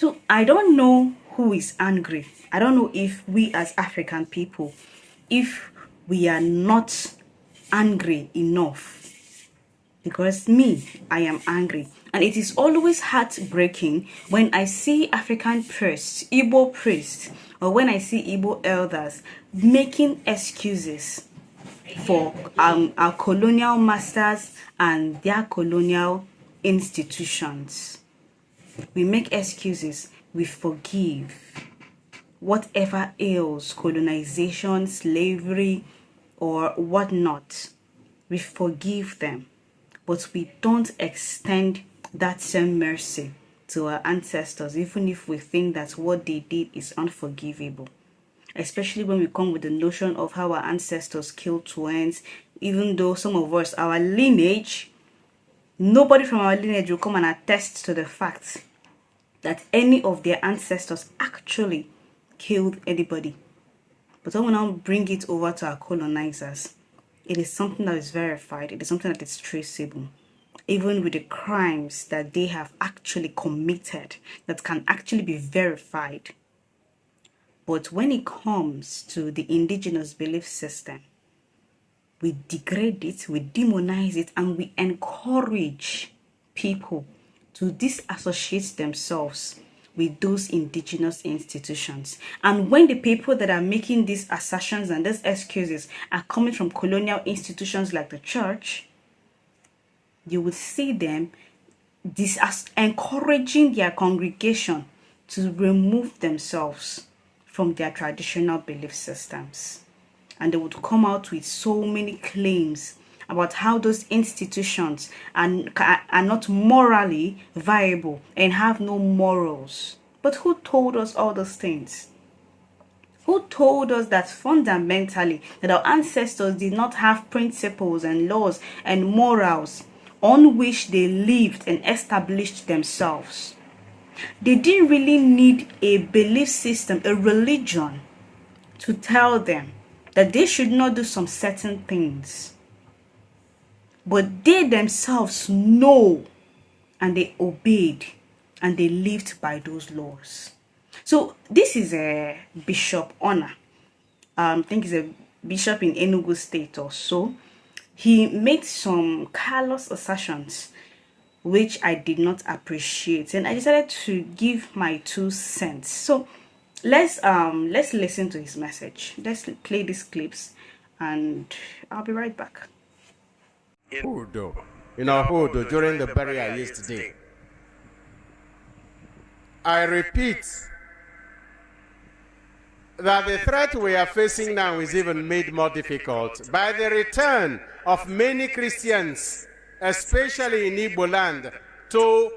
So I don't know who is angry. I don't know if we as African people, if we are not angry enough. Because me, I am angry. And it is always heartbreaking when I see African priests, Igbo priests, or when I see Igbo elders making excuses for our colonial masters and their colonial institutions. We make excuses, we forgive whatever ails colonization, slavery, or whatnot. We forgive them, but we don't extend that same mercy to our ancestors, even if we think that what they did is unforgivable. Especially when we come with the notion of how our ancestors killed twins, even though some of us, our lineage, nobody from our lineage will come and attest to the fact that any of their ancestors actually killed anybody. But when we now bring it over to our colonizers, it is something that is verified. It is something that is traceable. Even with the crimes that they have actually committed, that can actually be verified. But when it comes to the indigenous belief system, we degrade it, we demonize it, and we encourage people to disassociate themselves with those indigenous institutions. And when the people that are making these assertions and these excuses are coming from colonial institutions like the church, you will see them encouraging their congregation to remove themselves from their traditional belief systems. And they would come out with so many claims about how those institutions are not morally viable and have no morals. But who told us all those things? Who told us that fundamentally that our ancestors did not have principles and laws and morals on which they lived and established themselves? They didn't really need a belief system, a religion, to tell them that they should not do some certain things. But they themselves know, and they obeyed, and they lived by those laws. So this is a Bishop Honor. I think he's a bishop in Enugu State or so. He made some callous assertions which I did not appreciate, and I decided to give my 2 cents. So let's listen to his message. Let's play these clips, and I'll be right back. In our Hodo during the burial yesterday, I repeat that the threat we are facing now is even made more difficult by the return of many Christians, especially in Igbo land, to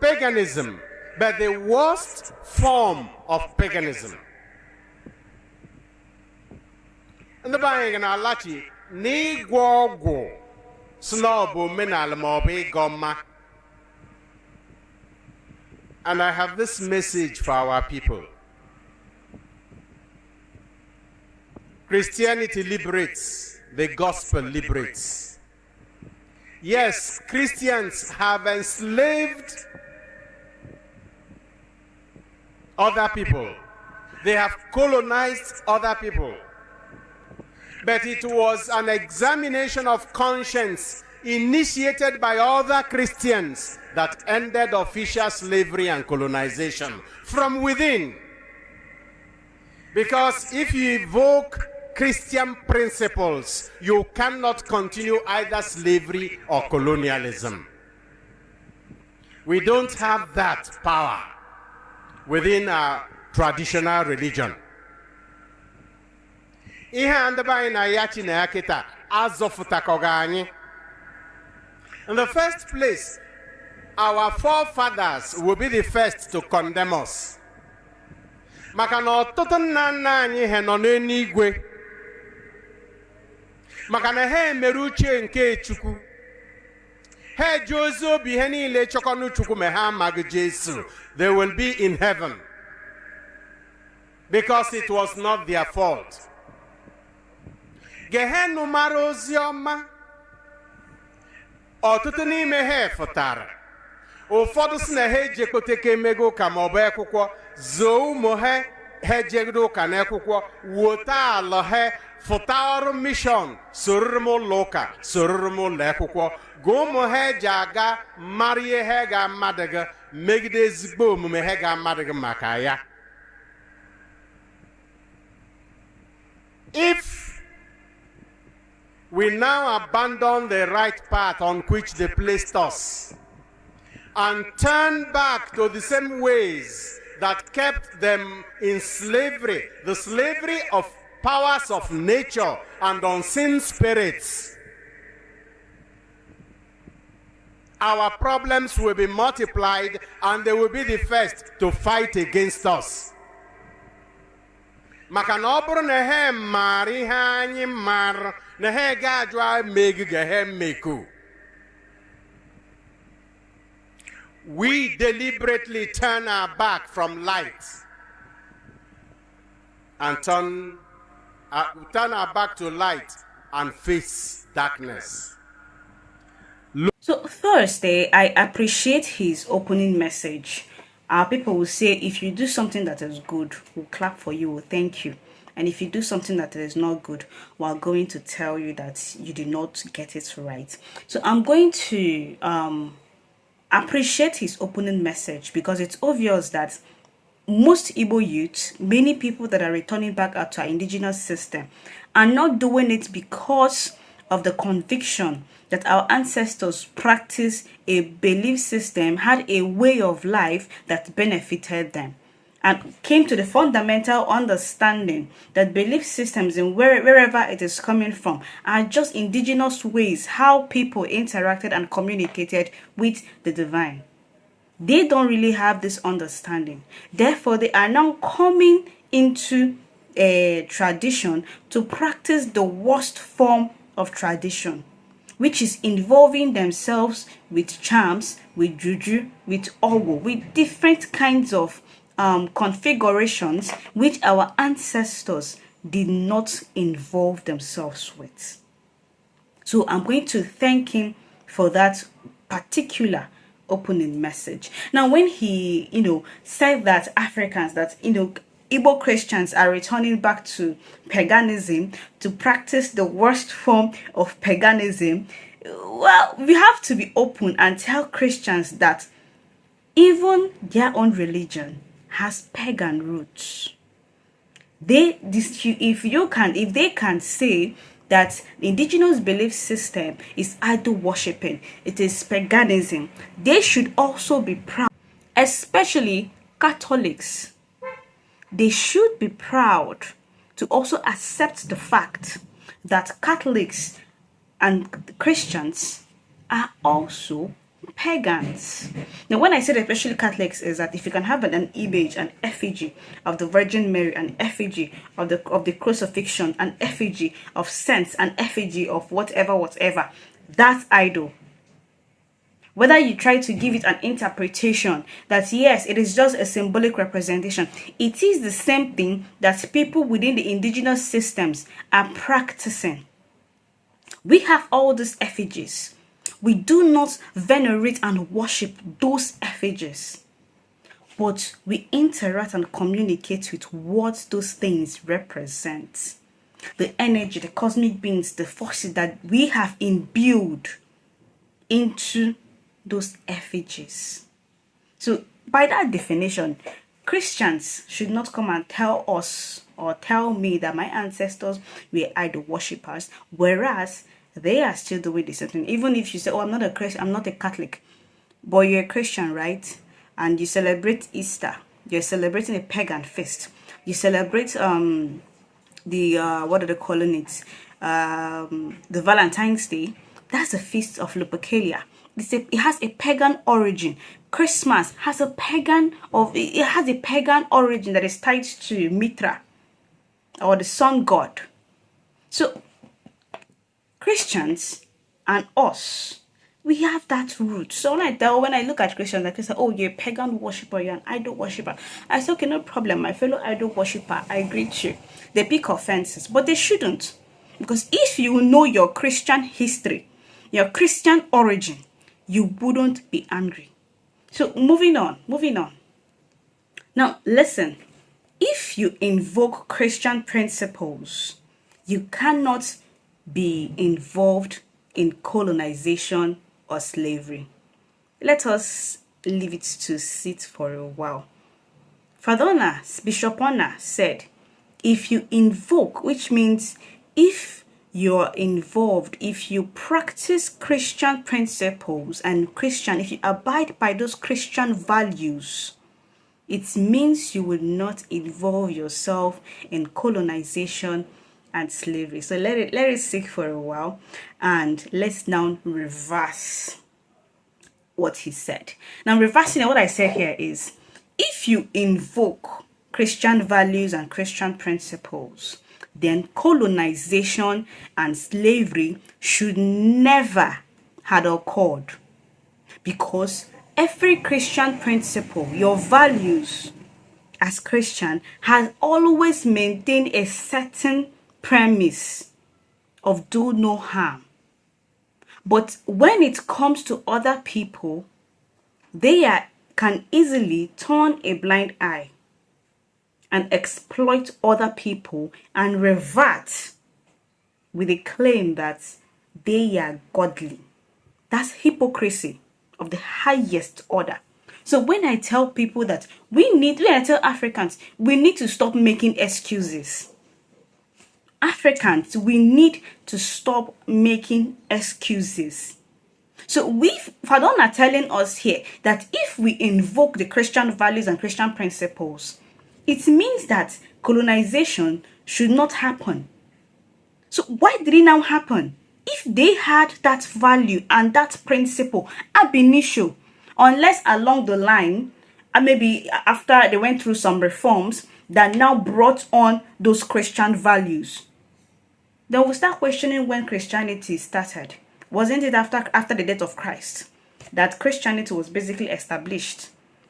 paganism, but the worst form of paganism. And the buying and alachi ni gwogo snobu menal mobi goma. And I have this message for our people. Christianity liberates, the gospel liberates. Yes, Christians have enslaved other people. They have colonized other people. But it was an examination of conscience initiated by other Christians that ended official slavery and colonization from within. Because if you evoke Christian principles, you cannot continue either slavery or colonialism. We don't have that power within our traditional religion. In the first place, our forefathers will be the first to condemn us. Maka na ọtụtụ nna nna anyị he nọ n'eluigwe. Maka na ha emere uche nke Chukwu. Ha eji ozi obi ihe niile chọkọnụ Chukwu ma ha amaghị Jesu. They will be in heaven. Because it was not their fault. Gehenu mara ozi ọma. Ọtụtụ n'ime ha fụtara. ụfọdụ si na ha ejekọteke emego ụka ma ọ bụ ekwụkwọ zoo ụmụ ha ejegodo ụka na ekwụkwọ wota ala ha fụta ọrụ mishọn sororo m ụlọ ụka sororo m ụlọ ekwụkwọ gụọ ụmụ ha eji aga mara ihe ha ga-amadị gị megide ezigbo omume ha ga-amadị gị maka ya. If we now abandon the right path on which they placed us and turn back to the same ways that kept them in slavery, the slavery of powers of nature and unseen spirits, our problems will be multiplied and they will be the first to fight against us. Maka na ọ bụrụ na ha mara ihe anyị mara na ha ga-ajụ megige ha meku. We deliberately turn our back from light and turn our back to light and face darkness. So Thursday, I appreciate his opening message. Our people will say, if you do something that is good, we'll clap for you, we'll thank you. And if you do something that is not good, we're going to tell you that you did not get it right. So I'm going to appreciate his opening message, because it's obvious that most Igbo youth, many people that are returning back out to our indigenous system, are not doing it because of the conviction that our ancestors practiced a belief system, had a way of life that benefited them, and came to the fundamental understanding that belief systems in wherever it is coming from are just indigenous ways how people interacted and communicated with the divine. They don't really have this understanding. Therefore, they are now coming into a tradition to practice the worst form of tradition, which is involving themselves with charms, with juju, with ogo, with different kinds of configurations which our ancestors did not involve themselves with. So I'm going to thank him for that particular opening message. Now, when he, said that Africans, that, Igbo Christians are returning back to paganism to practice the worst form of paganism, well, we have to be open and tell Christians that even their own religion has pagan roots. If they can say that the indigenous belief system is idol worshipping, it is paganism, they should also be proud, especially Catholics. They should be proud to also accept the fact that Catholics and Christians are also pagans. Now, when I said especially Catholics, is that if you can have an image, an effigy of the Virgin Mary, an effigy of the crucifixion, an effigy of saints, an effigy of whatever, that's idol. Whether you try to give it an interpretation that yes, it is just a symbolic representation, it is the same thing that people within the indigenous systems are practicing. We have all these effigies. We do not venerate and worship those effigies, but we interact and communicate with what those things represent. The energy, the cosmic beings, the forces that we have imbued into those effigies. So by that definition, Christians should not come and tell us or tell me that my ancestors were idol worshippers, whereas they are still doing the same thing. Even if you say, oh, I'm not a Christian, I'm not a Catholic, but you're a Christian, right? And you celebrate Easter, you're celebrating a pagan feast. You celebrate what do they call it? The Valentine's Day. That's a feast of Lupercalia. It has a pagan origin. Christmas has a pagan origin that is tied to Mithra, or the sun god. So Christians and us, we have that root. So when I look at Christians, like they say, oh, you're a pagan worshiper, you're an idol worshiper, I say, okay, no problem, my fellow idol worshiper, I greet you. They pick offenses, but they shouldn't, because if you know your Christian history, your Christian origin, you wouldn't be angry. So moving on. Now listen, if you invoke Christian principles, you cannot be involved in colonization or slavery. Let us leave it to sit for a while. Bishop Ona said, if you invoke, which means if you're involved, if you practice Christian principles and if you abide by those Christian values, it means you will not involve yourself in colonization and slavery. So let it sit for a while, and let's now reverse what he said. Now, reversing what I said here is, if you invoke Christian values and Christian principles, then colonization and slavery should never have occurred, because every Christian principle, your values as Christian, has always maintained a certain premise of do no harm. But when it comes to other people, can easily turn a blind eye and exploit other people and revert with a claim that they are godly. That's hypocrisy of the highest order. So when I tell people that when I tell Africans, we need to stop making excuses. Africans, we need to stop making excuses. So Fadon are telling us here that if we invoke the Christian values and Christian principles, it means that colonization should not happen. So why did it now happen? If they had that value and that principle ab initio, unless along the line, and maybe after they went through some reforms that now brought on those Christian values, then we'll start questioning when Christianity started. Wasn't it after the death of Christ that Christianity was basically established?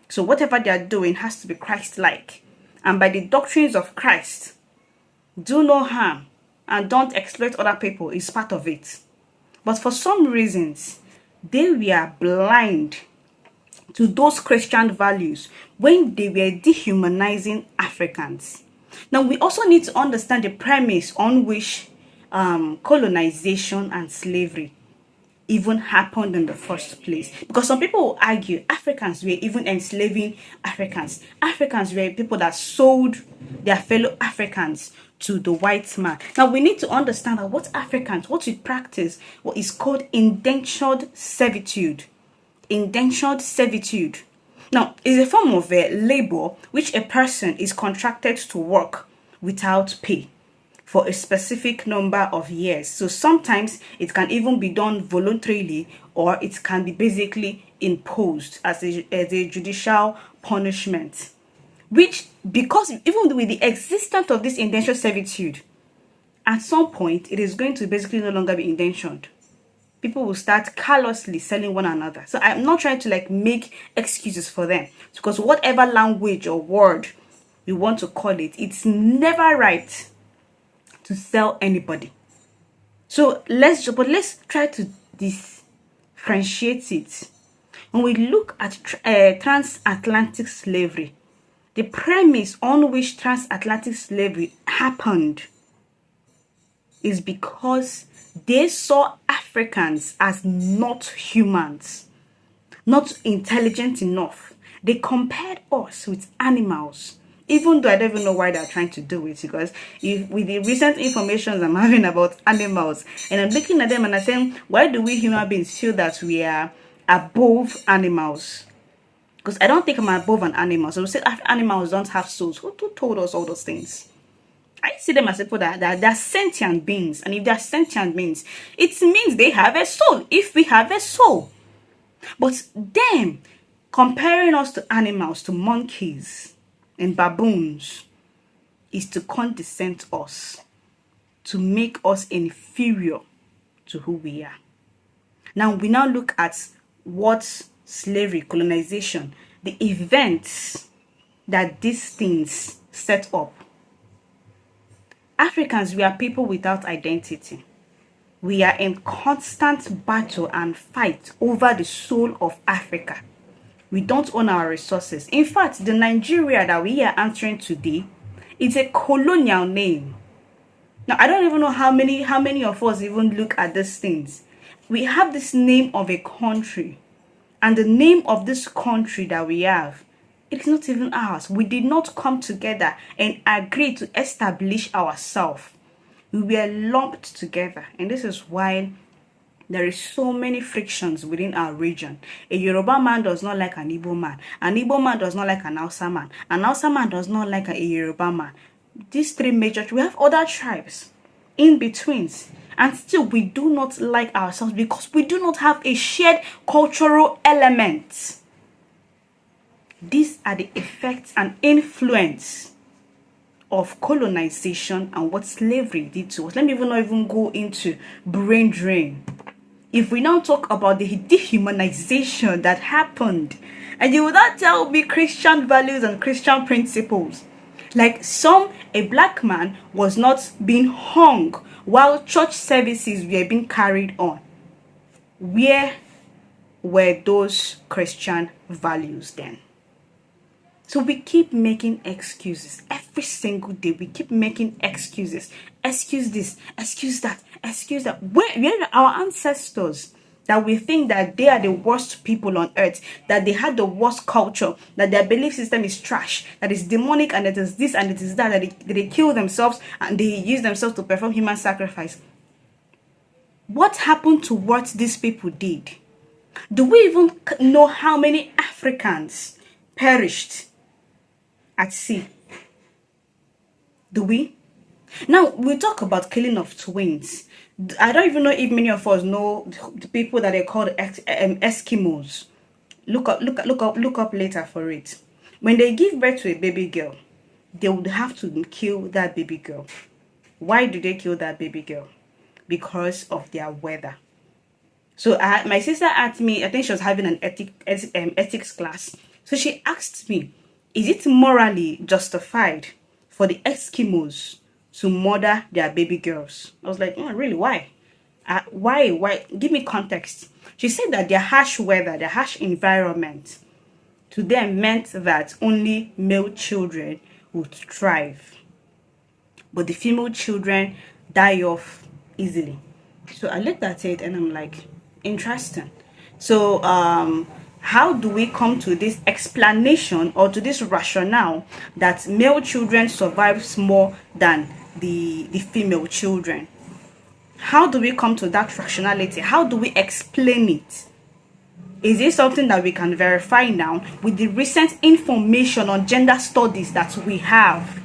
So whatever they are doing has to be Christ-like. And by the doctrines of Christ, do no harm and don't exploit other people is part of it. But for some reasons, they were blind to those Christian values when they were dehumanizing Africans. Now, we also need to understand the premise on which colonization and slavery even happened in the first place. Because some people will argue Africans were even enslaving Africans. Africans were people that sold their fellow Africans to the white man. Now, we need to understand that what we practice, what is called indentured servitude. Indentured servitude. Now, is a form of labor which a person is contracted to work without pay for a specific number of years. So sometimes it can even be done voluntarily, or it can be basically imposed as a judicial punishment. Which, because even with the existence of this indentured servitude, at some point it is going to basically no longer be indentured. People will start callously selling one another. So I'm not trying to make excuses for them, because whatever language or word we want to call it, it's never right to sell anybody. So let's try to differentiate it. When we look at transatlantic slavery, the premise on which transatlantic slavery happened is because they saw Africans as not humans, not intelligent enough. They compared us with animals. Even though I don't even know why they're trying to do it, because with the recent information I'm having about animals, and I'm looking at them and I'm saying, why do we human beings feel that we are above animals? Because I don't think I'm above an animal. So we say animals don't have souls. Who told us all those things? I see them as people that they're sentient beings. And if they're sentient beings, it means they have a soul. If we have a soul. But them comparing us to animals, to monkeys and baboons, is to condescend us, to make us inferior to who we are. Now we look at what slavery, colonization, the events that these things set up. Africans, we are people without identity. We are in constant battle and fight over the soul of Africa. We don't own our resources. In fact, the Nigeria that we are answering today is a colonial name. Now, I don't even know how many of us even look at these things. We have this name of a country, and the name of this country that we have, it's not even ours. We did not come together and agree to establish ourselves. We were lumped together, and this is why there is so many frictions within our region. A Yoruba man does not like an Igbo man. An Igbo man does not like an Hausa man. An Hausa man does not like a Yoruba man. These three major, we have other tribes in betweens, and still we do not like ourselves because we do not have a shared cultural element. These are the effects and influence of colonization and what slavery did to us. Let me not even go into brain drain. If we now talk about the dehumanization that happened, and you would not tell me Christian values and Christian principles. Like a black man was not being hung while church services were being carried on. Where were those Christian values then? So we keep making excuses. Every single day, we keep making excuses. Excuse this, excuse that, excuse that. Where are our ancestors that we think that they are the worst people on earth, that they had the worst culture, that their belief system is trash, that is demonic, and it is this and it is that they kill themselves and they use themselves to perform human sacrifice? What happened to what these people did? Do we even know how many Africans perished at sea? Do we? Now, we talk about killing of twins. I don't even know if many of us know the people that are called Eskimos. Look up later for it. When they give birth to a baby girl, they would have to kill that baby girl. Why do they kill that baby girl? Because of their weather. So my sister asked me, I think she was having an ethics class. So she asked me, is it morally justified for the Eskimos to murder their baby girls? I was like, oh, really, why? Why? Give me context. She said that their harsh weather, their harsh environment, to them meant that only male children would thrive. But the female children die off easily. So I looked at it and I'm like, interesting. So how do we come to this explanation or to this rationale that male children survive more than the female children? How do we come to that rationality? How do we explain it? Is it something that we can verify now with the recent information on gender studies that we have?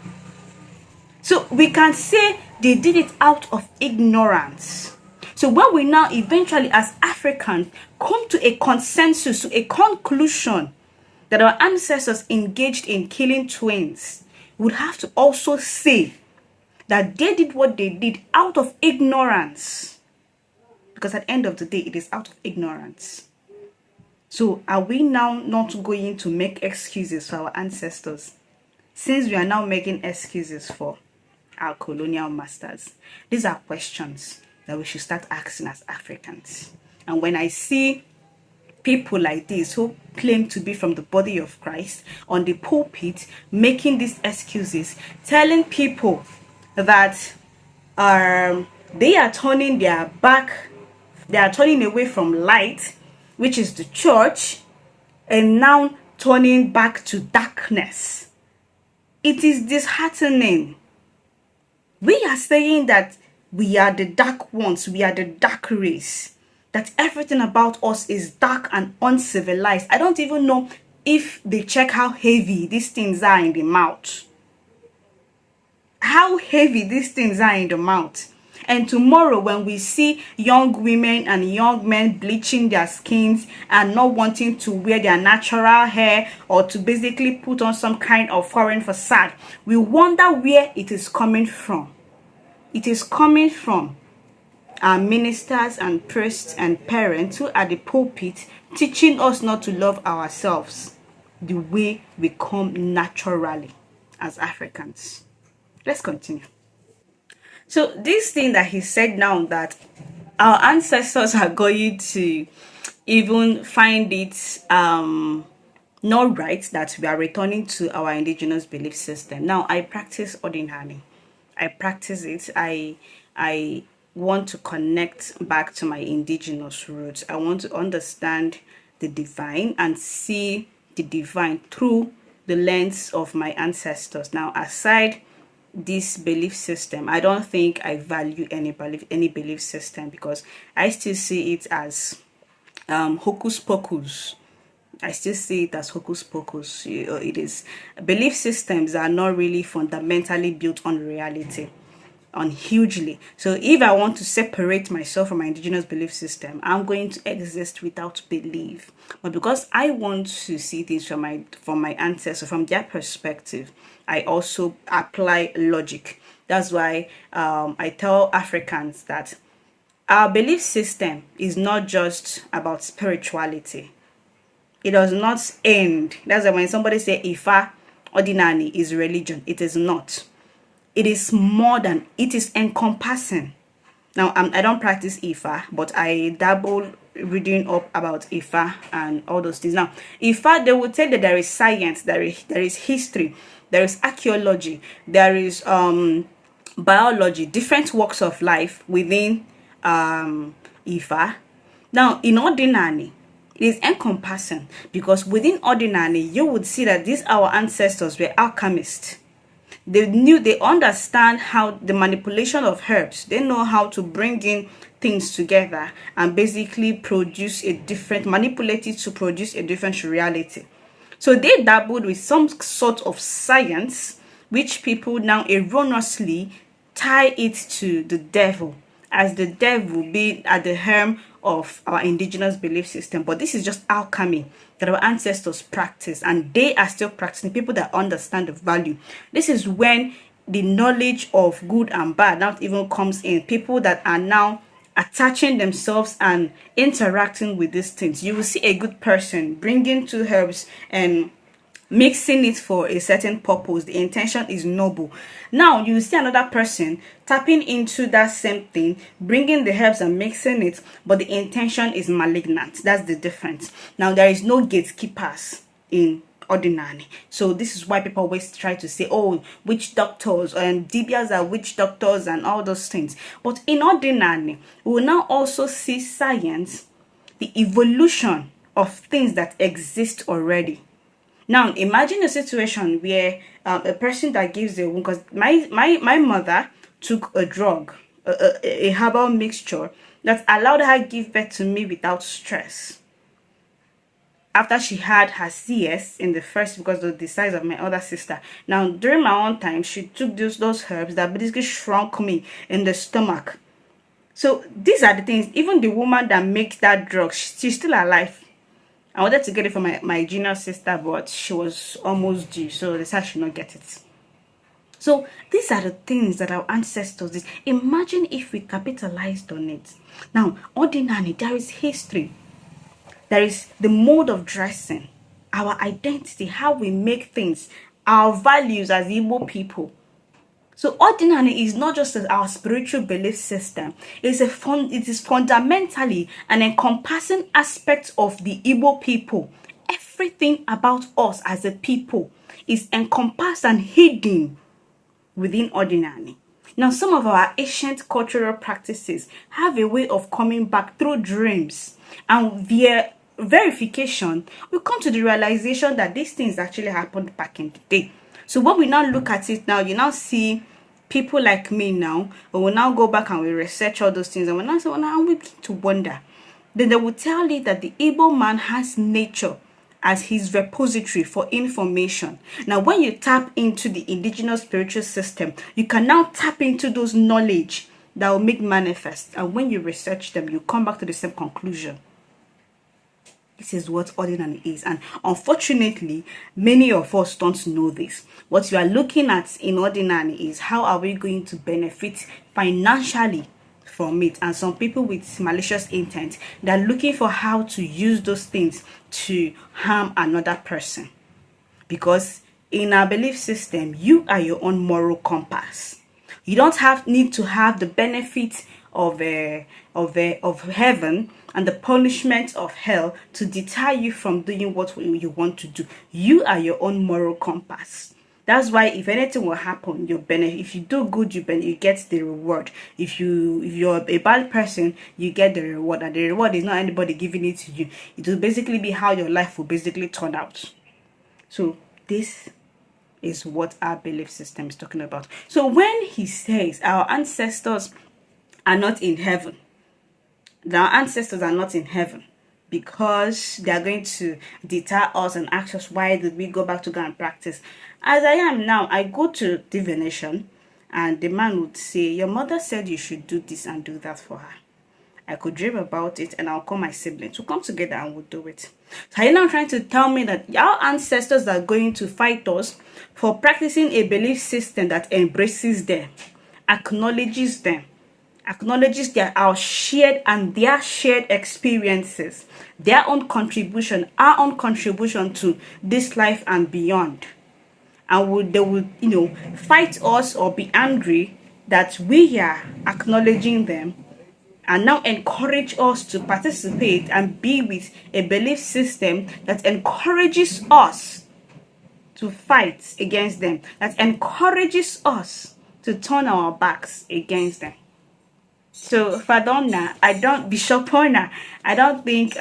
So we can say they did it out of ignorance. So when we now eventually as Africans come to a consensus, to a conclusion that our ancestors engaged in killing twins, we would have to also say that they did what they did out of ignorance. Because at the end of the day, it is out of ignorance. So are we now not going to make excuses for our ancestors, since we are now making excuses for our colonial masters? These are questions that we should start asking as Africans. And when I see people like this who claim to be from the body of Christ on the pulpit making these excuses, telling people that they are turning their back, they are turning away from light, which is the church, and now turning back to darkness, it is disheartening. We are saying that we are the dark ones, we are the dark race, that everything about us is dark and uncivilized. I don't even know if they check how heavy these things are in the mouth. How heavy these things are in the mouth. And tomorrow when we see young women and young men bleaching their skins and not wanting to wear their natural hair or to basically put on some kind of foreign facade, we wonder where it is coming from. It is coming from our ministers and priests and parents who are the pulpit teaching us not to love ourselves the way we come naturally as Africans. Let's continue. So this thing that he said now, that our ancestors are going to even find it not right that we are returning to our indigenous belief system. Now, I practice ordinary. I practice it. I want to connect back to my indigenous roots. I want to understand the divine and see the divine through the lens of my ancestors. Now, aside this belief system, I don't think I value any belief system, because I still see it as hocus pocus. I still see it as hocus pocus. It is, belief systems are not really fundamentally built on reality, on hugely. So if I want to separate myself from my indigenous belief system, I'm going to exist without belief. But because I want to see things from my ancestors, from their perspective, I also apply logic. That's why I tell Africans that our belief system is not just about spirituality. It does not end. That's why when somebody say Ifa ordinary is religion, it is not. It is more than, it is encompassing. Now, I don't practice Ifa, but I dabble reading up about Ifa and all those things. Now, Ifa, they would say that there is science, there is history, there is archaeology, there is biology, different walks of life within Ifa. Now, in ordinary, it is encompassing, because within ordinary, you would see that these our ancestors were alchemists. They understand how the manipulation of herbs. They know how to bring in things together and basically manipulate it to produce a different reality. So they dabbled with some sort of science, which people now erroneously tie it to the devil, as the devil being at the helm of our indigenous belief system. But this is just alchemy that our ancestors practice, and they are still practicing. People that understand the value. This is when the knowledge of good and bad now even comes in. People that are now attaching themselves and interacting with these things. You will see a good person bringing two herbs and mixing it for a certain purpose. The intention is noble. Now you see another person tapping into that same thing, bringing the herbs and mixing it, but the intention is malignant. That's the difference. Now there is no gatekeepers in ordinary. So this is why people always try to say, oh, witch doctors and dibias are witch doctors and all those things. But in ordinary, we will now also see science, the evolution of things that exist already. Now, imagine a situation where a person that gives a wound, because my mother took a drug, a herbal mixture that allowed her give birth to me without stress. After she had her CS in the first, because of the size of my other sister. Now, during my own time, she took those herbs that basically shrunk me in the stomach. So these are the things. Even the woman that makes that drug, she's still alive. I wanted to get it for my junior sister, but she was almost due, so they said I should not get it. So these are the things that our ancestors did. Imagine if we capitalized on it. Now, ordinarily, there is history. There is the mode of dressing, our identity, how we make things, our values as Igbo people. So ordinary is not just our spiritual belief system. It is fundamentally an encompassing aspect of the Igbo people. Everything about us as a people is encompassed and hidden within ordinary. Now, some of our ancient cultural practices have a way of coming back through dreams, and via verification, we come to the realization that these things actually happened back in the day. So when we now look at it now, you now see people like me now, we will now go back and we research all those things, and we now say, well, now we begin to wonder. Then they will tell you that the Igbo man has nature as his repository for information. Now, when you tap into the indigenous spiritual system, you can now tap into those knowledge that will make manifest. And when you research them, you come back to the same conclusion. This is what ordinary is. And unfortunately, many of us don't know this. What you are looking at in ordinary is how are we going to benefit financially from it. And some people with malicious intent, they're looking for how to use those things to harm another person. Because in our belief system, you are your own moral compass. You don't need to have the benefit of heaven and the punishment of hell to deter you from doing what you want to do. You are your own moral compass. That's why if anything will happen, you benefit. If you do good, you get the reward. If you're a bad person, you get the reward, and the reward is not anybody giving it to you. It will basically be how your life will basically turn out. So this is what our belief system is talking about. So when he says our ancestors are not in heaven, our ancestors are not in heaven because they are going to deter us and ask us why did we go back to go and practice. As I am now, I go to divination and the man would say, your mother said you should do this and do that for her. I could dream about it and I'll call my siblings. We'll come together and we'll do it. So are you now trying to tell me that our ancestors are going to fight us for practicing a belief system that embraces them, acknowledges them, acknowledges our shared and their shared experiences, their own contribution, our own contribution to this life and beyond? And they would, fight us or be angry that we are acknowledging them and now encourage us to participate and be with a belief system that encourages us to fight against them, that encourages us to turn our backs against them. So Bishop Ona, I don't think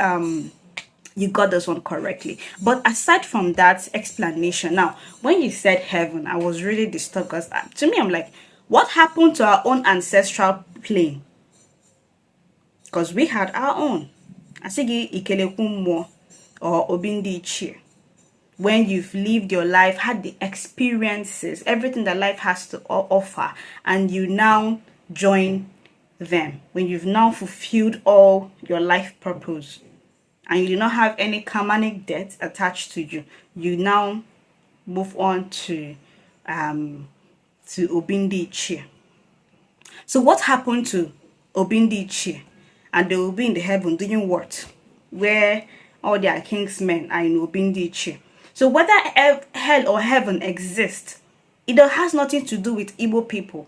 you got this one correctly. But aside from that explanation, now when you said heaven, I was really disturbed because to me I'm like, what happened to our own ancestral plane? Because we had our own. Asigi ikelekummo or obindi ichie. When you've lived your life, had the experiences, everything that life has to offer, and you now join them. When you've now fulfilled all your life purpose, and you do not have any karmic debt attached to you, you now move on to obindi ichie. So what happened to obindi ichie? And they will be in the heaven doing what? Where all their king's men are in obindi ichie. So whether hell or heaven exists, it has nothing to do with Igbo people.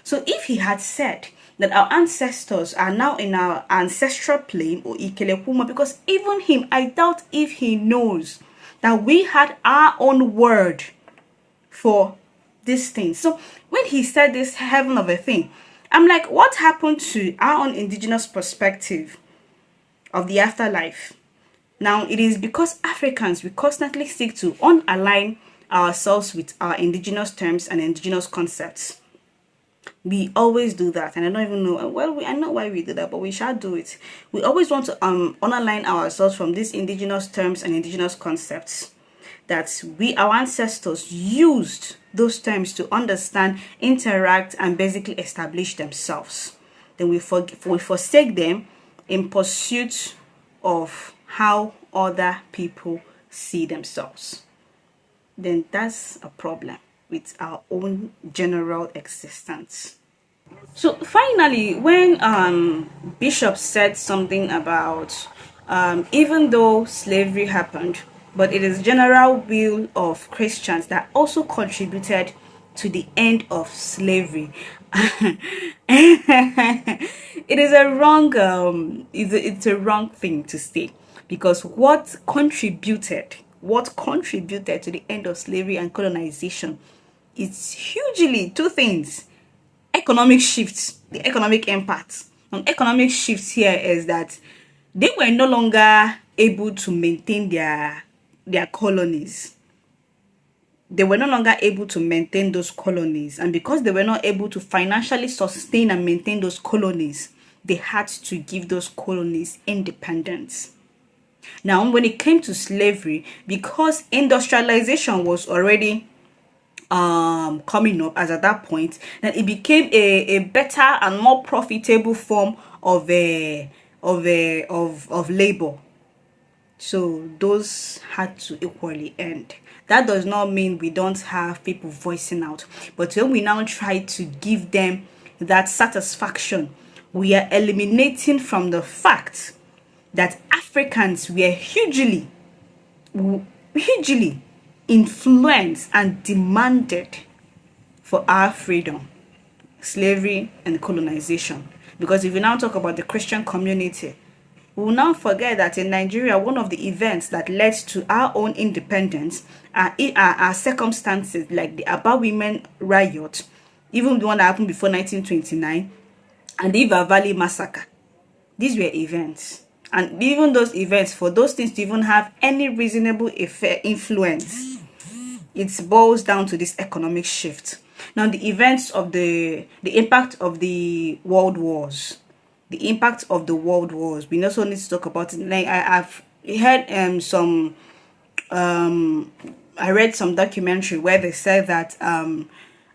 So if he had said that our ancestors are now in our ancestral plane or Ikelekuma, because even him, I doubt if he knows that we had our own word for this thing. So when he said this heaven of a thing, I'm like, what happened to our own indigenous perspective of the afterlife? Now, it is because Africans, we constantly seek to unalign ourselves with our indigenous terms and indigenous concepts. We always do that, and I don't even know, I know why we do that, but we shall do it. We always want to unalign ourselves from these indigenous terms and indigenous concepts that our ancestors used those terms to understand, interact, and basically establish themselves. Then we forsake them in pursuit of how other people see themselves. Then that's a problem with our own general existence. So finally, when Bishop said something about even though slavery happened, but it is general will of Christians that also contributed to the end of slavery. It is a wrong it's a wrong thing to say, because what contributed to the end of slavery and colonization is hugely two things: economic shifts, the economic impact. An economic shift here is that they were no longer able to maintain their colonies. They were no longer able to maintain those colonies, and because they were not able to financially sustain and maintain those colonies, they had to give those colonies independence. Now, when it came to slavery, because industrialization was already coming up as at that point, then it became a better and more profitable form of labor. So those had to equally end. That does not mean we don't have people voicing out, but when we now try to give them that satisfaction, we are eliminating from the fact that Africans were hugely influenced and demanded for our freedom, slavery, and colonization. Because if we now talk about the Christian community, we will now forget that in Nigeria, one of the events that led to our own independence are circumstances like the Aba Women riot, even the one that happened before 1929, and the Iva Valley massacre. These were events. And even those events, for those things to even have any reasonable influence, it boils down to this economic shift. Now, the events of the impact of the world wars, the impact of the world wars, we also need to talk about it. Like I've heard I read some documentary where they said that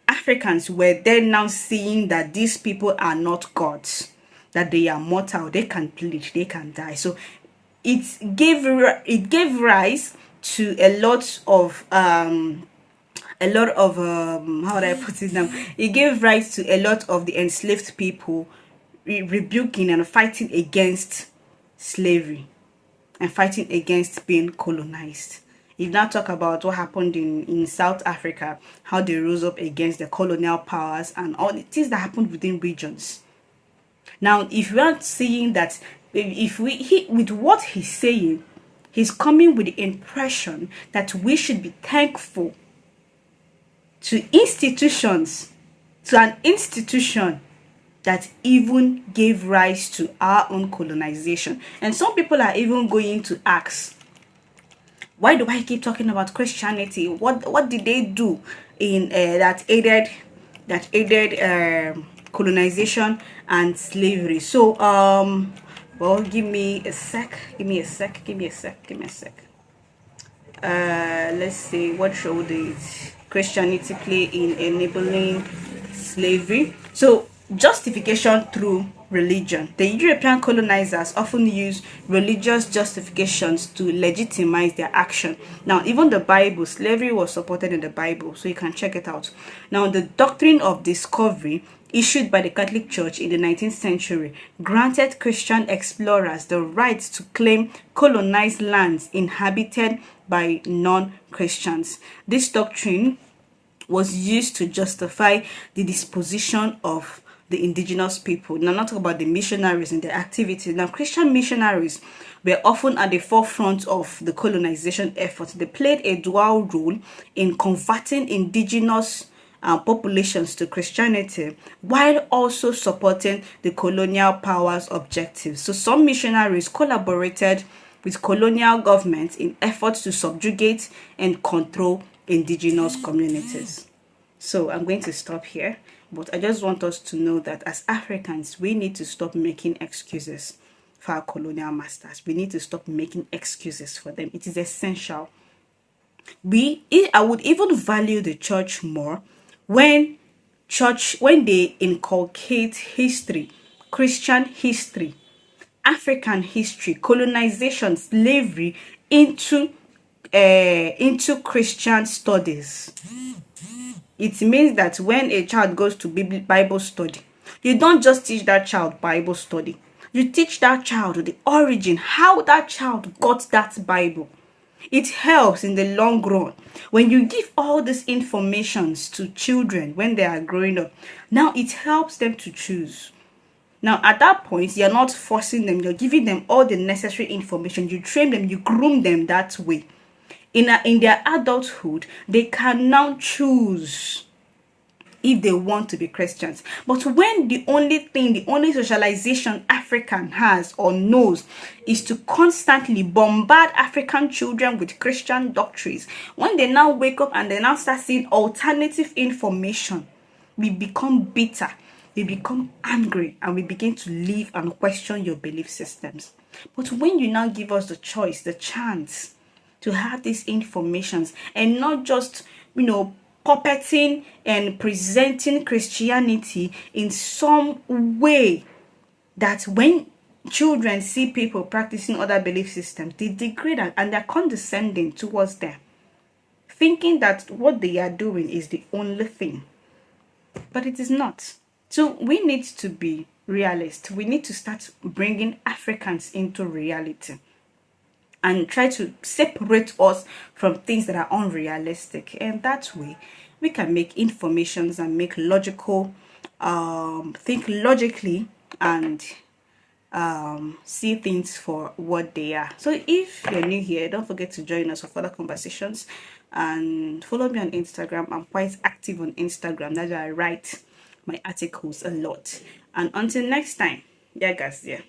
Africans were then now seeing that these people are not gods, that they are mortal, they can bleed, they can die. So it gave rise to a lot of how would I put it now? It gave rise to a lot of the enslaved people rebuking and fighting against slavery and fighting against being colonized. If now talk about what happened in South Africa, how they rose up against the colonial powers and all the things that happened within regions. Now, if we are seeing that, with what he's saying, he's coming with the impression that we should be thankful to an institution that even gave rise to our own colonization. And some people are even going to ask, why do I keep talking about Christianity? What did they do in that aided colonization and slavery? So well, give me a sec. Let's see, what role did Christianity play in enabling slavery? So justification through religion. The European colonizers often use religious justifications to legitimize their action. Now, even the Bible, slavery was supported in the Bible, so you can check it out. Now, the doctrine of discovery, issued by the Catholic Church in the 19th century, granted Christian explorers the right to claim colonized lands inhabited by non-Christians. This doctrine was used to justify the disposition of the indigenous people. Now, not talk about the missionaries and their activities. Now, Christian missionaries were often at the forefront of the colonization efforts. They played a dual role in converting indigenous populations to Christianity, while also supporting the colonial powers' objectives. So some missionaries collaborated with colonial governments in efforts to subjugate and control indigenous communities. So I'm going to stop here, but I just want us to know that as Africans, we need to stop making excuses for our colonial masters. We need to stop making excuses for them. It is essential. I would even value the church more when they inculcate history, Christian history, African history, colonization, slavery into Christian studies. It means that when a child goes to Bible study, you don't just teach that child Bible study. You teach that child the origin, how that child got that Bible. It helps in the long run. When you give all these informations to children when they are growing up, now it helps them to choose. Now, at that point, you're not forcing them. You're giving them all the necessary information. You train them. You groom them that way. In their adulthood, they can now choose if they want to be Christians. But when the only socialization African has or knows is to constantly bombard African children with Christian doctrines, when they now wake up and they now start seeing alternative information, we become bitter, we become angry, and we begin to live and question your belief systems. But when you now give us the choice, the chance to have these informations and not just, puppeting and presenting Christianity in some way that when children see people practicing other belief systems, they degrade and they're condescending towards them, thinking that what they are doing is the only thing. But it is not. So we need to be realist. We need to start bringing Africans into reality and try to separate us from things that are unrealistic. And that way, we can make informations and make think logically and see things for what they are. So if you're new here, don't forget to join us for further conversations and follow me on Instagram. I'm quite active on Instagram. That's why I write my articles a lot. And until next time, yeah guys, yeah.